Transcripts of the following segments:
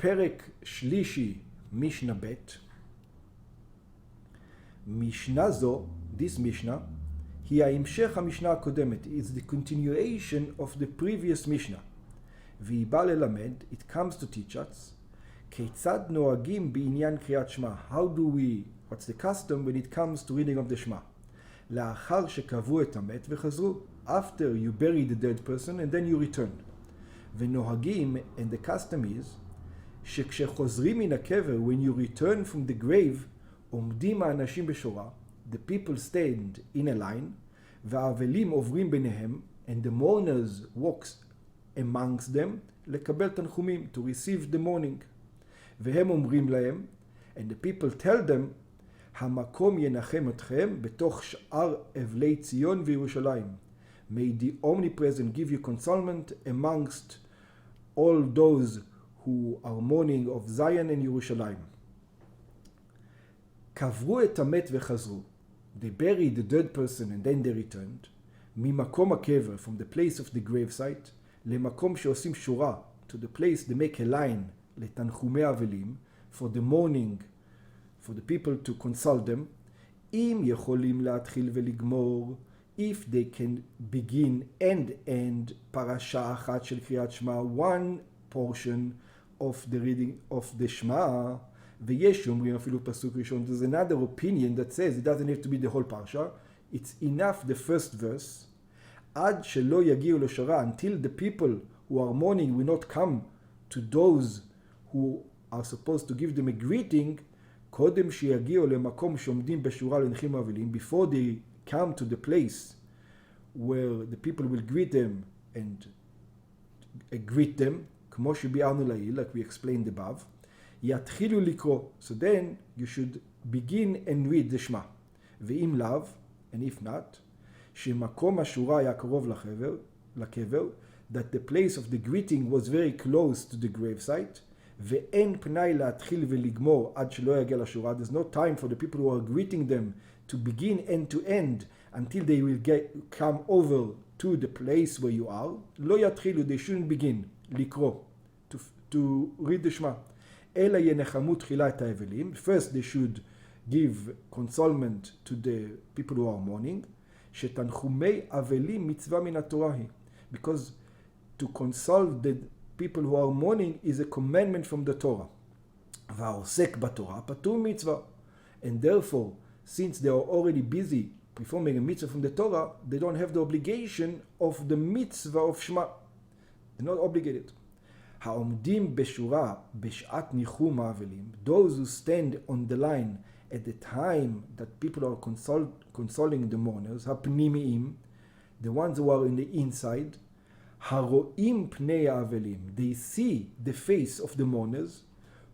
פרק שלישי, משנה ב'. משנה זו, this משנה, היא ההמשך המשנה הקודמת. It's the continuation of the previous משנה. והיא באה ללמד, it comes to teach us, כיצד נוהגים בעניין קריאת שמע. What's the custom when it comes to reading of the שמע. לאחר שקברו את המת וחזרו. After you bury the dead person and then you return. ונוהגים, and the custom is, שכשחוזרים מן הקבר, when you return from the grave, עומדים האנשים בשורה, the people stand in a line, והאבלים עוברים ביניהם, and the mourners walks amongst them, לקבל תנחומים, to receive the mourning. והם אומרים להם, and the people tell them, המקום ינחם אתכם בתוך שאר אבלי ציון וירושלים. May the omnipresent give you consolement amongst all those who are mourning of Zion and ירושלים. קברו את המת וחזרו. They buried the dead person and then they returned. ממקום הקבר, from the place of the grave site, למקום שעושים שורה, to the place they make a line, לתנחומי אבלים, for the mourning, for the people to console them. אם יכולים להתחיל ולגמור, if they can begin and end פרשה אחת של קריאת שמע, one portion of the reading of the שמע, ויש שאומרים אפילו פסוק ראשון, there's another opinion that says it doesn't have to be the whole parsha, it's enough the first verse, עד שלא יגיעו לשורה, until the people who are mourning will not come to those who are supposed to give them a greeting, קודם שיגיעו למקום שעומדים בשורה לנחים אבלים, before they come to the place where the people will greet them and greet them, כמו שביארנו לעיל, like we explained above, יתחילו לקרוא. So then you should begin and read the שמע. ואם לאו, and if not, שמקום השורה היה קרוב לקבר, that the place of the greeting was very close to the grave site, ואין פנאי להתחיל ולגמור עד שלא יגיע לשורה. There's no time for the people who are greeting them to begin and to end until they will come over to the place where you are. לא יתחילו, they shouldn't begin לקרוא, to read the שמע. אלא ינחמו תחילה את האבלים. First they should give consolement to the people who are mourning. שתנחומי אבלים מצווה מן התורה היא. Because to console the people who are mourning is a commandment from the Torah. והעוסק בתורה פטור מצווה. And therefore, since they are already busy performing a mitzvah from the Torah, they don't have the obligation of the mitzvah of Shema. They're not obligated. העומדים בשורה בשעת ניחום האבלים, those who stand on the line at the time that people are consoling the mourners, הפנימיים, the ones who are in the inside, הרואים פני האבלים, they see the face of the mourners,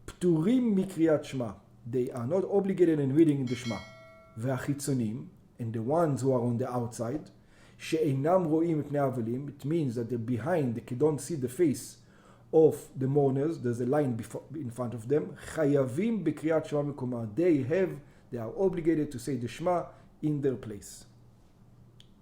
פטורים מקריאת שמע, they are not obligated in reading the שמע, והחיצונים, and the ones who are on the outside, שאינם רואים פני האבלים, it means that they're behind, they don't see the face of the mourners, there's a line in front of them, חייבים בקריאת שמע מקומה, they are obligated to say the שמע in their place.